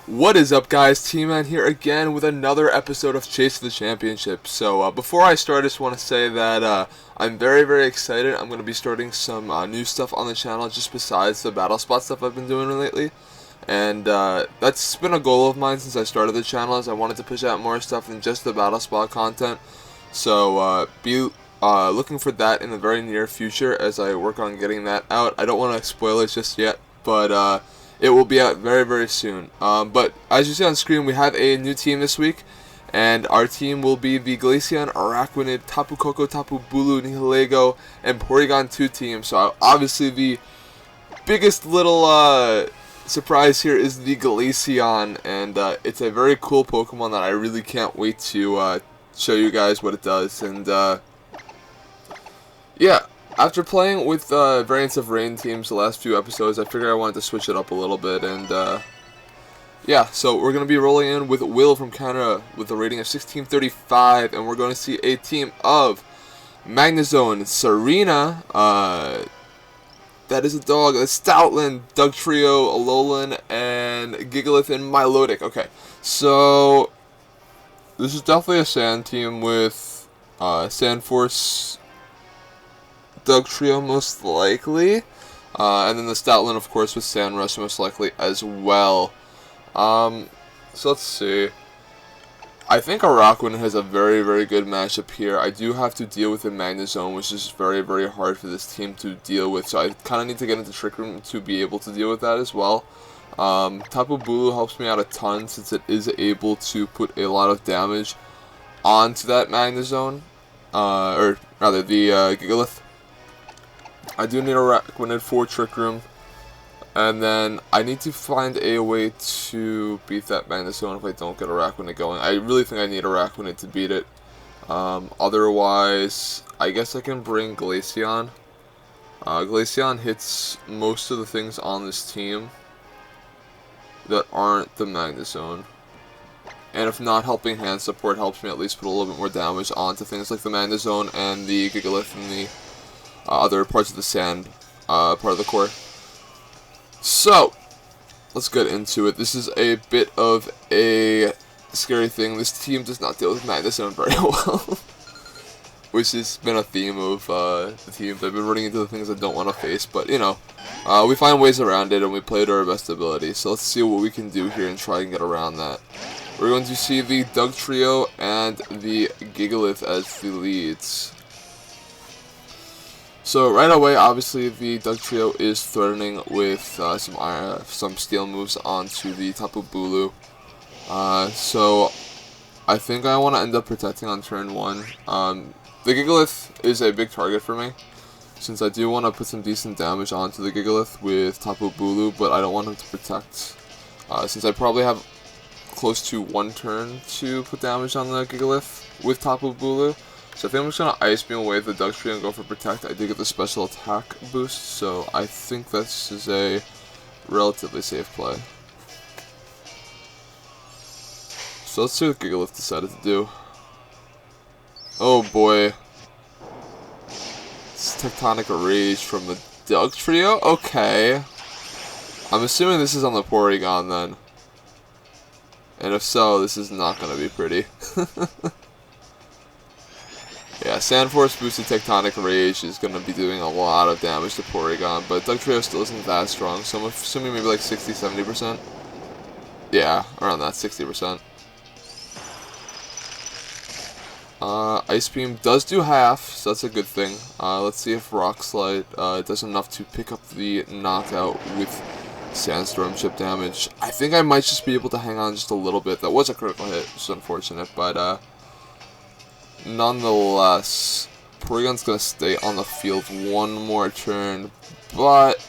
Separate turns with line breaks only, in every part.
What is up, guys? T-Man here again with another episode of Chase the Championship. So before I start, I just want to say that I'm very excited. I'm going to be starting some new stuff on the channel just besides the Battle Spot stuff I've been doing lately. And that's been a goal of mine since I started the channel, is I wanted to push out more stuff than just the Battle Spot content. So be looking for that in the very near future as I work on getting that out. I don't want to spoil it just yet, but it will be out very soon. But as you see on screen, we have a new team this week, and our team will be the Glaceon, Araquanid, Tapu Koko, Tapu Bulu, Nihilego, and Porygon 2 team. So obviously the biggest little surprise here is the Glaceon, and it's a very cool Pokemon that I really can't wait to show you guys what it does. And yeah. After playing with variants of Rain teams the last few episodes, I figured I wanted to switch it up a little bit, and yeah, so we're going to be rolling in with Will from Canada with a rating of 1635, and we're going to see a team of Magnezone, Serena, that is a dog, a Stoutland, Dugtrio, Alolan, and Gigalith and Milotic. Okay, so this is definitely a Sand team with Sandforce, Dugtrio most likely, and then the Stoutland, of course, with Sandrush most likely as well. So let's see. I think Araquanid has a very good matchup here. I do have to deal with the Magnezone, which is very hard for this team to deal with, so I kind of need to get into Trick Room to be able to deal with that as well. Tapu Bulu helps me out a ton since it is able to put a lot of damage onto that Magnezone, or rather the Gigalith. I do need Araquanid for Trick Room, and then I need to find a way to beat that Magnezone if I don't get Araquanid going. I really think I need Araquanid to beat it. Otherwise, I guess I can bring Glaceon. Glaceon hits most of the things on this team that aren't the Magnezone. And if not, Helping Hand support helps me at least put a little bit more damage onto things like the Magnezone and the Gigalith and the other parts of the sand part of the core. So let's get into it. This is a bit of a scary thing. This team does not deal with Magnezone very well, which has been a theme of the teams. I've been running into the things I don't want to face, but you know, we find ways around it and we play to our best ability. So let's see what we can do here and try and get around that. We're going to see the Dugtrio and the Gigalith as the leads. So right away, obviously, the Dugtrio is threatening with some steel moves onto the Tapu Bulu. So I think I want to end up protecting on turn 1. The Gigalith is a big target for me, since I do want to put some decent damage onto the Gigalith with Tapu Bulu, but I don't want him to protect, since I probably have close to 1 turn to put damage on the Gigalith with Tapu Bulu. So I think I'm just going to Ice Beam away the Dugtrio and go for Protect. I did get the special attack boost, so I think this is a relatively safe play. So let's see what Gigalith decided to do. Oh boy. It's Tectonic Rage from the Dugtrio? Okay. I'm assuming this is on the Porygon then. And if so, this is not going to be pretty. Yeah, Sandforce boosted Tectonic Rage is going to be doing a lot of damage to Porygon, but Dugtrio still isn't that strong, so I'm assuming maybe like 60-70%. Yeah, around that, 60%. Ice Beam does do half, so that's a good thing. Let's see if Rock Slide does enough to pick up the knockout with Sandstorm chip damage. I think I might just be able to hang on just a little bit. That was a critical hit, which is unfortunate, but nonetheless, Porygon's going to stay on the field 1 more turn, but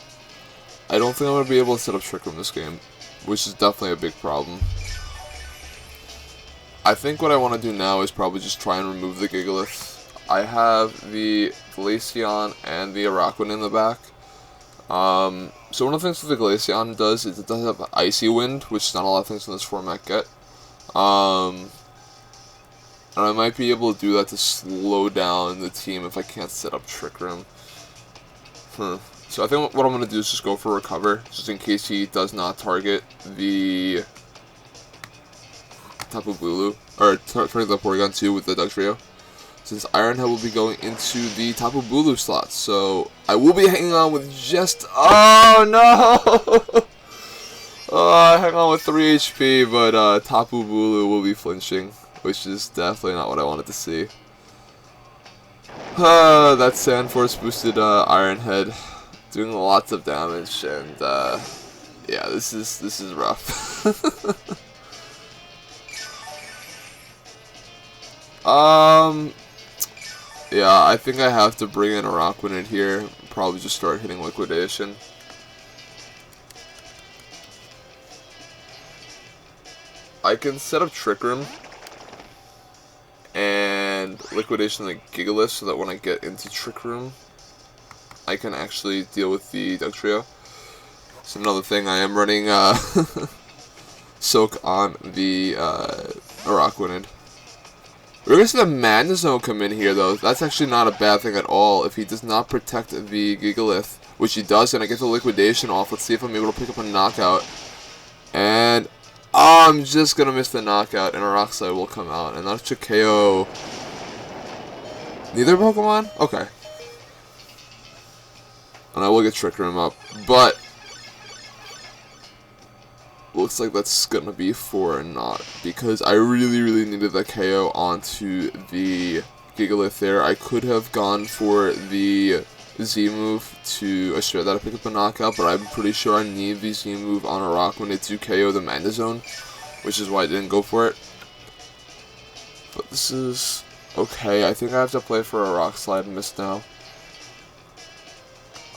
I don't think I'm going to be able to set up Trick Room this game, which is definitely a big problem. I think what I want to do now is probably just try and remove the Gigalith. I have the Glaceon and the Araquanid in the back. So one of the things that the Glaceon does is it does have Icy Wind, which not a lot of things in this format get. And I might be able to do that to slow down the team if I can't set up Trick Room. So I think what I'm going to do is just go for Recover, just in case he does not target the Tapu Bulu, or turning the Porygon 2 with the Dugtrio, since Iron Head will be going into the Tapu Bulu slot. So I will be hanging on with just, oh no! I hang on with 3 HP, but Tapu Bulu will be flinching, which is definitely not what I wanted to see. That Sand Force boosted Iron Head, doing lots of damage, and yeah, this is rough. Yeah, I think I have to bring in a Araquanid here. Probably just start hitting Liquidation. I can set up Trick Room and Liquidation the Gigalith so that when I get into Trick Room, I can actually deal with the Dugtrio. So another thing, I am running Soak on the Araquanid. We're going to see the Magnezone come in here, though. That's actually not a bad thing at all if he does not protect the Gigalith, which he does, and I get the Liquidation off. Let's see if I'm able to pick up a knockout. And I'm just going to miss the knockout, and a Rock Slide will come out, and that should KO neither Pokemon? Okay. And I will get Trick Room up, but looks like that's gonna be for a not, because I really needed that KO onto the Gigalith there. I could have gone for the Z move to assure that I pick up a knockout, but I'm pretty sure I need the Z move on a Araquanid to KO the Magnezone, which is why I didn't go for it. But this is okay. I think I have to play for a Rock Slide and miss now.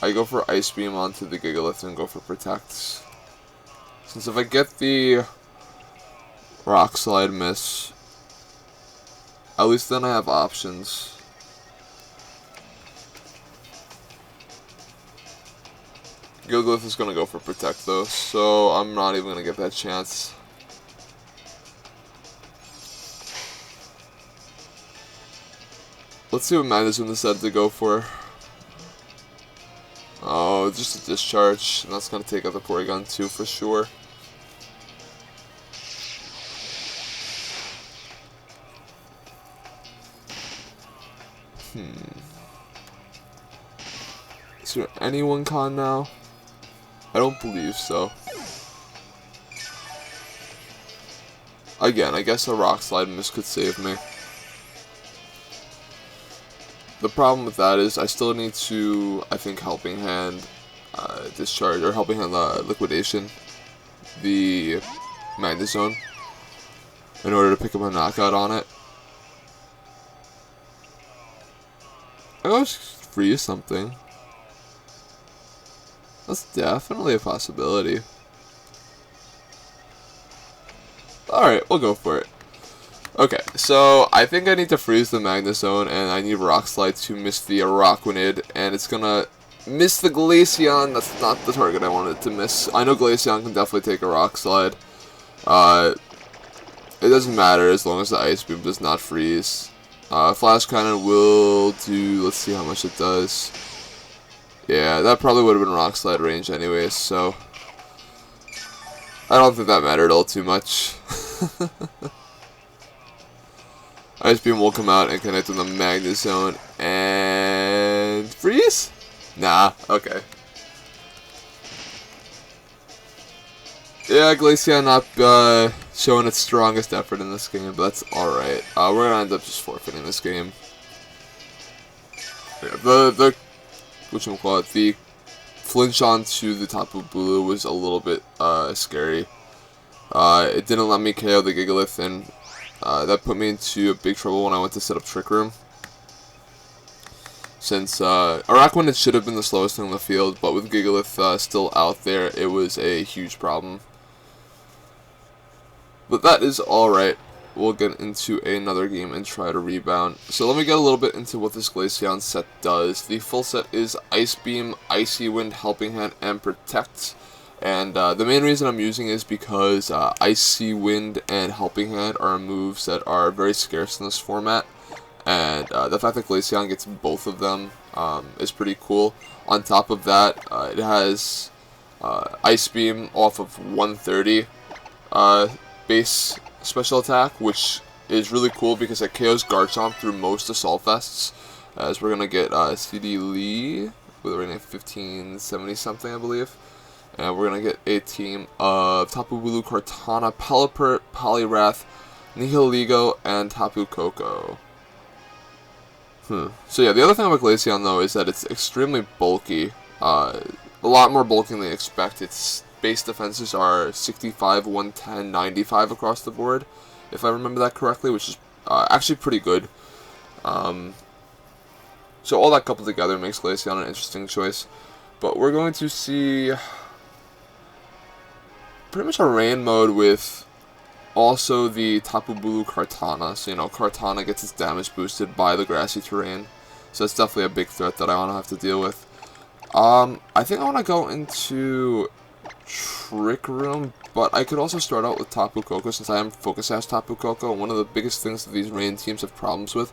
I go for Ice Beam onto the Gigalith and go for Protect. Since if I get the Rock Slide miss, at least then I have options. Gigalith is going to go for Protect though, so I'm not even going to get that chance. Let's see what Magnezone decided to go for. Oh, just a Discharge, and that's going to take out the Porygon 2 for sure. Is there anyone con now? I don't believe so. Again, I guess a Rock Slide miss could save me. The problem with that is I still need to, I think, Helping Hand Discharge, or Helping Hand Liquidation the Magnezone in order to pick up a knockout on it. I always freeze something. That's definitely a possibility. Alright, we'll go for it. Okay, so I think I need to freeze the Magnezone, and I need Rock Slide to miss the Araquanid, and it's gonna miss the Glaceon. That's not the target I wanted to miss. I know Glaceon can definitely take a Rock Slide. It doesn't matter as long as the Ice Beam does not freeze. Flash Cannon will do, let's see how much it does. Yeah, that probably would have been Rock Slide range anyways, so I don't think that mattered all too much. Ice Beam will come out and connect with the Magnezone and freeze? Nah, okay. Yeah, Glaceon not showing its strongest effort in this game, but that's alright. We're gonna end up just forfeiting this game. Yeah, the flinch onto the Tapu Bulu was a little bit scary. It didn't let me KO the Gigalith, and that put me into a big trouble when I went to set up Trick Room. Since Araquanid should have been the slowest thing in the field, but with Gigalith still out there, it was a huge problem. But that is alright. We'll get into another game and try to rebound. So let me get a little bit into what this Glaceon set does. The full set is Ice Beam, Icy Wind, Helping Hand, and Protect. And the main reason I'm using is because Icy Wind and Helping Hand are moves that are very scarce in this format. And the fact that Glaceon gets both of them is pretty cool. On top of that, it has Ice Beam off of 130 base special attack, which is really cool because it KOs Garchomp through most Assault Vests. As we're gonna get CD Lee with a rating of 1570 something, I believe. And we're gonna get a team of Tapu Bulu, Kartana, Pelipper, Poliwrath, Nihilego, and Tapu Koko. So yeah, the other thing about Glaceon though is that it's extremely bulky. A lot more bulky than I expect. Its base defenses are 65, 110, 95 across the board, if I remember that correctly, which is actually pretty good. So all that coupled together makes Glaceon an interesting choice. But we're going to see pretty much a rain mode with also the Tapu Bulu Kartana. So, you know, Kartana gets its damage boosted by the grassy terrain. So that's definitely a big threat that I want to have to deal with. I think I want to go into Trick Room, but I could also start out with Tapu Koko since I am Focus Sash Tapu Koko. One of the biggest things that these rain teams have problems with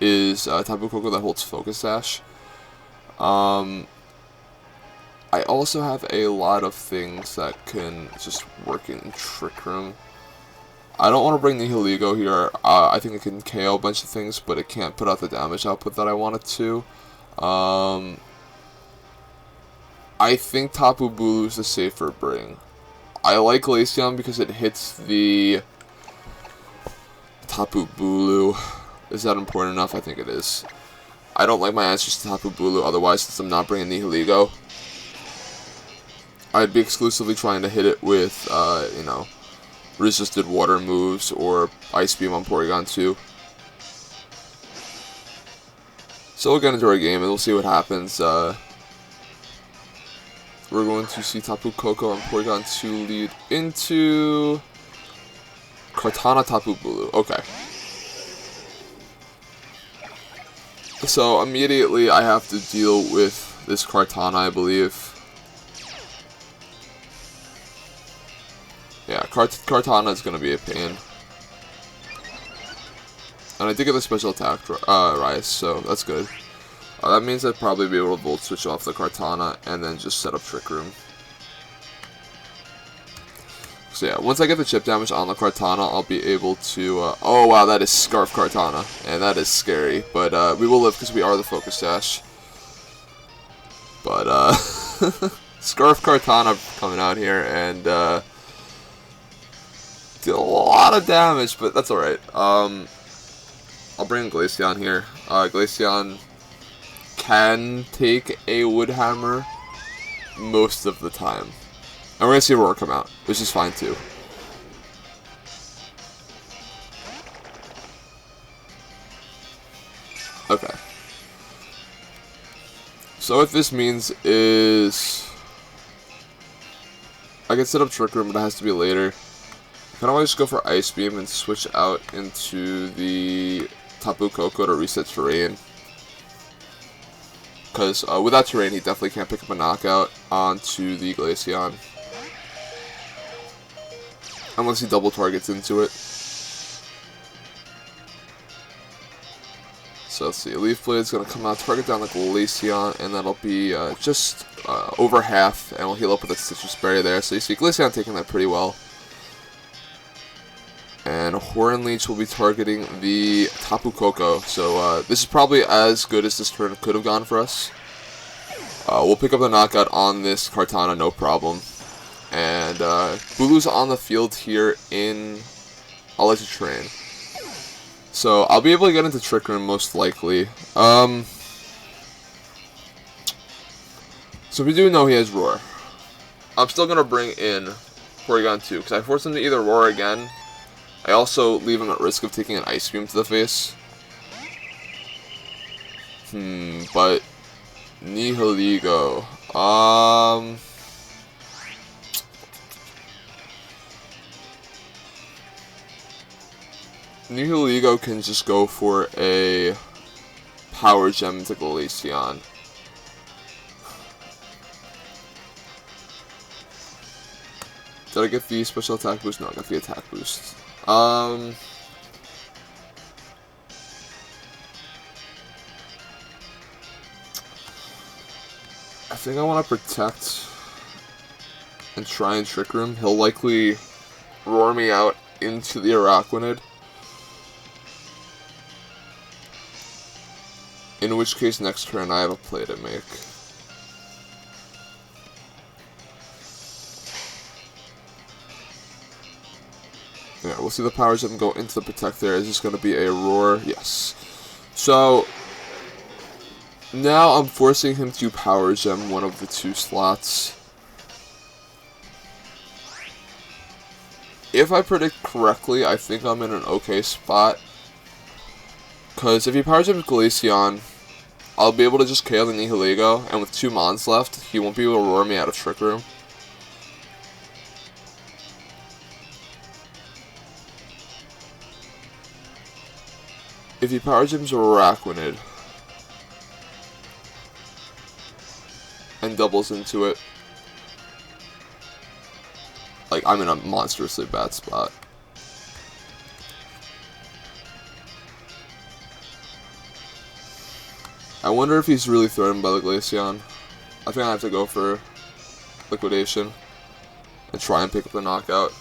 is Tapu Koko that holds Focus Sash. I also have a lot of things that can just work in Trick Room. I don't want to bring Nihilego here. I think it can KO a bunch of things, but it can't put out the damage output that I want it to. I think Tapu Bulu is the safer bring. I like Glaceon because it hits the Tapu Bulu. Is that important enough? I think it is. I don't like my answers to Tapu Bulu otherwise, since I'm not bringing Nihilego. I'd be exclusively trying to hit it with, you know, resisted water moves or Ice Beam on Porygon 2. So we'll get into our game and we'll see what happens. We're going to see Tapu Koko and Porygon 2 lead into Kartana Tapu Bulu. Okay. So immediately I have to deal with this Kartana, I believe. Yeah, Kartana is going to be a pain. And I did get the special attack rise, so that's good. That means I'd probably be able to Volt Switch off the Kartana and then just set up Trick Room. So yeah, once I get the chip damage on the Kartana, I'll be able to... oh wow, that is Scarf Kartana, and that is scary. But we will live because we are the Focus Sash. But Scarf Kartana coming out here and did a lot of damage, but that's alright. I'll bring Glaceon here. Glaceon can take a Wood Hammer most of the time. And we're going to see Roar come out, which is fine too. Okay. So what this means is I can set up Trick Room, but it has to be later. I kind of want to just go for Ice Beam and switch out into the Tapu Koko to reset terrain. Because without terrain, he definitely can't pick up a knockout onto the Glaceon. Unless he double targets into it. So let's see, Leaf Blade's going to come out, target down the Glaceon, and that'll be just over half, and we'll heal up with a Citrus Berry there. So you see Glaceon taking that pretty well. And Horn Leech will be targeting the Tapu Koko. So this is probably as good as this turn could have gone for us. We'll pick up the knockout on this Kartana, no problem. And Bulu's on the field here in Electric Terrain. So I'll be able to get into Trick Room most likely. So we do know he has Roar. I'm still going to bring in Porygon 2 because I force him to either Roar again. I also leave him at risk of taking an Ice Beam to the face. But Nihilego. Nihilego can just go for a Power Gem to Glaceon. Did I get the special attack boost? No, I got the attack boost. I think I want to protect and try and Trick Room. He'll likely roar me out into the Araquanid. In which case, next turn I have a play to make. Yeah, we'll see the Power Gem go into the Protect there. Is this going to be a Roar? Yes. So, now I'm forcing him to Power Gem one of the 2 slots. If I predict correctly, I think I'm in an okay spot. Because if he Power Gems Glaceon, I'll be able to just KO the Nihilego, and with 2 Mons left, he won't be able to Roar me out of Trick Room. If he Power Gems Araquanid and doubles into it, like, I'm in a monstrously bad spot. I wonder if he's really threatened by the Glaceon. I think I have to go for Liquidation and try and pick up the knockout.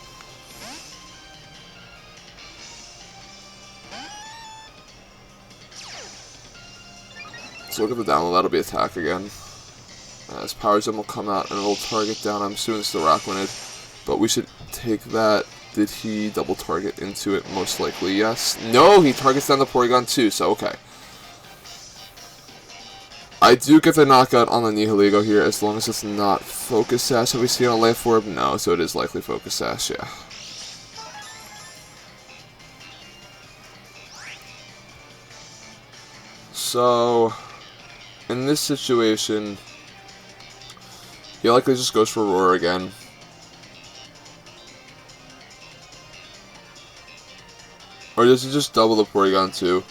So look at the download, that'll be attack again. His Power Gem will come out and it'll target down, I'm assuming it's the Araquanid. But we should take that. Did he double target into it? Most likely, yes. No, he targets down the Porygon too, so okay. I do get the knockout on the Nihilego here, as long as it's not Focus Sash. Have we seen a Life Orb? No, so it is likely Focus Sash, yeah. So, in this situation, he likely just goes for Roar again. Or does he just double the Porygon too?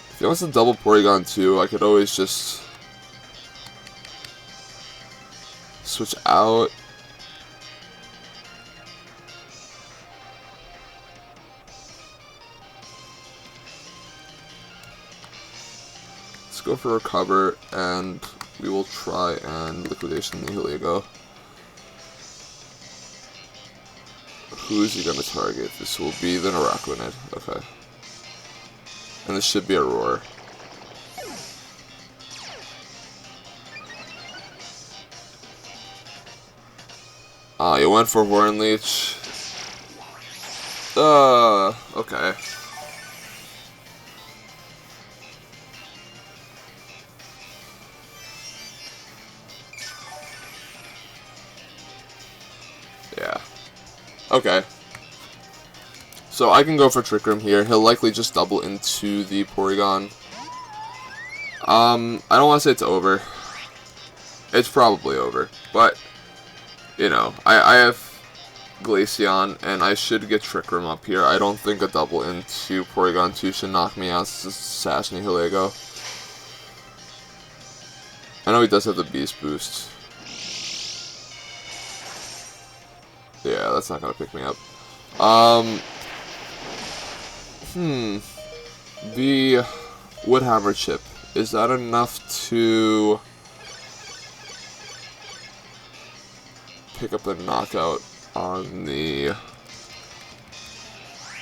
If he wants to double Porygon too, I could always just switch out. Let's go for Recover, and we will try and Liquidation Nihilego. Who is he going to target? This will be the Araquanid. Okay. And this should be a Roar. You went for Horn Leech. Okay. Yeah. Okay. So I can go for Trick Room here. He'll likely just double into the Porygon. I don't want to say it's over. It's probably over. But, you know, I have Glaceon, and I should get Trick Room up here. I don't think a double into Porygon 2 should knock me out. It's just Sash Nihilego. I know he does have the Beast Boost. Yeah, that's not going to pick me up. The Woodhammer chip, is that enough to pick up the knockout on the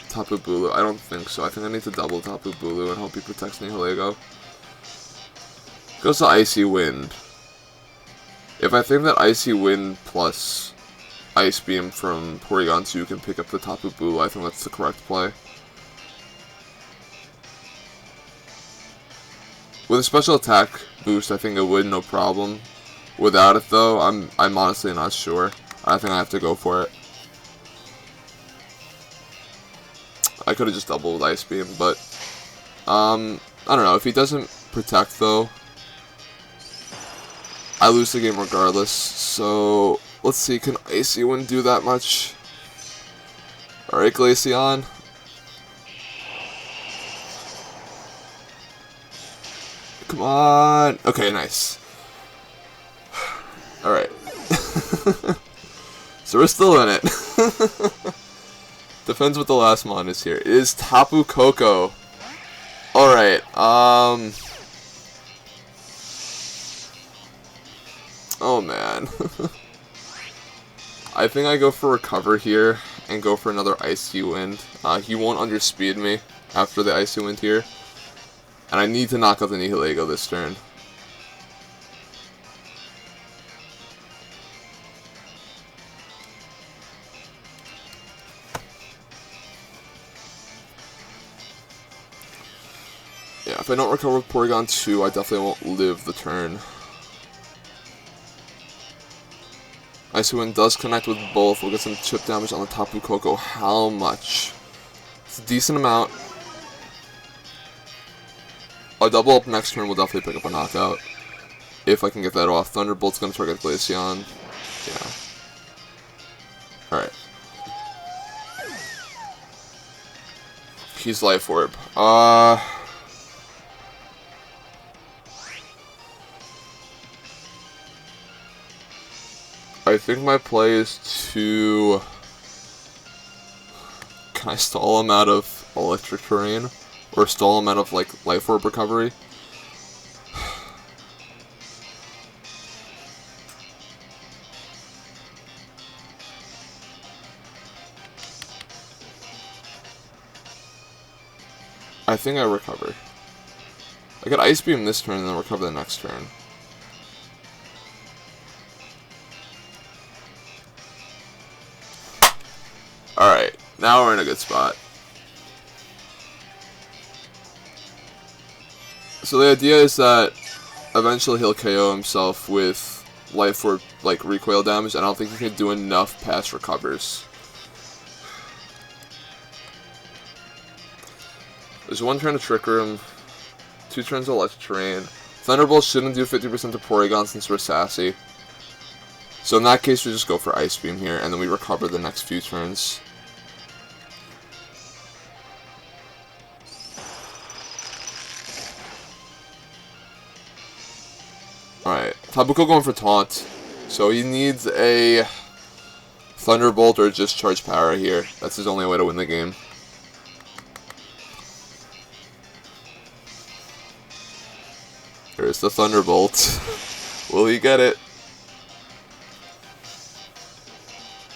Tapu Bulu? I don't think so. I think I need to double Tapu Bulu and hope he protects Nihilego. Goes to Icy Wind. If I think that Icy Wind plus Ice Beam from Porygon 2 can pick up the Tapu Bulu, I think that's the correct play. With a special attack boost, I think it would, no problem. Without it, though, I'm honestly not sure. I think I have to go for it. I could have just doubled with Ice Beam, but I don't know. If he doesn't protect, though, I lose the game regardless. So let's see, can Icy Wind do that much? Alright, Glaceon. Come on. Okay, nice. Alright. So we're still in it. Depends what the last mon is here. It is Tapu Koko. Alright, Oh man. I think I go for Recover here and go for another Icy Wind. He won't underspeed me after the Icy Wind here. And I need to knock out the Nihilego this turn. Yeah, if I don't recover with Porygon 2, I definitely won't live the turn. Icy Wind does connect with both. We'll get some chip damage on the Tapu Koko. How much? It's a decent amount. A double up next turn will definitely pick up a knockout. If I can get that off. Thunderbolt's going to target Glaceon. Yeah. Alright. He's Life Orb. I think my play is to... Can I stall him out of Electric Terrain? Or stall him out of, like, Life Orb recovery? I think I recover. I could Ice Beam this turn and then recover the next turn. Alright, now we're in a good spot. So the idea is that eventually he'll KO himself with Life Orb, like, recoil damage. I don't think he can do enough past recovers. There's one turn to Trick Room, 2 turns to Electric Terrain. Thunderbolt shouldn't do 50% to Porygon since we're sassy. So in that case, we just go for Ice Beam here, and then we recover the next few turns. Alright, Tapu Koko going for Taunt. So he needs a Thunderbolt or just Charge Power here. That's his only way to win the game. There's the Thunderbolt. Will he get it?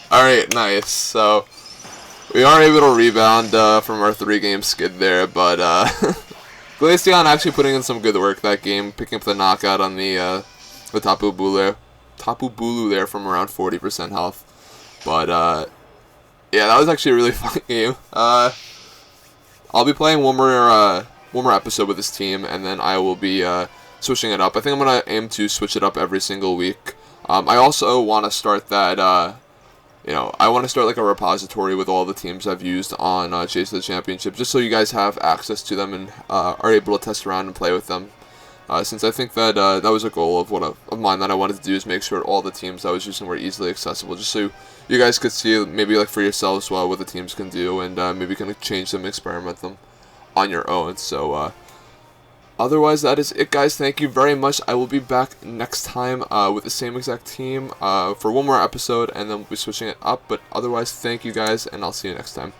Alright, nice. So, we are able to rebound from our 3-game skid there, but Glaceon actually putting in some good work that game, picking up the knockout on the Tapu Bulu there from around 40% health. But, yeah, that was actually a really fun game. I'll be playing one more episode with this team, and then I will be switching it up. I think I'm going to aim to switch it up every single week. I also want to start that, I want to start like a repository with all the teams I've used on Chase of the Championship, just so you guys have access to them and are able to test around and play with them. Since I think that that was a goal of mine that I wanted to do, is make sure all the teams I was using were easily accessible, just so you guys could see maybe like for yourselves what the teams can do, and maybe you can change them, experiment them on your own. So otherwise, that is it, guys. Thank you very much. I will be back next time with the same exact team for one more episode, and then we'll be switching it up. But otherwise, thank you guys, and I'll see you next time.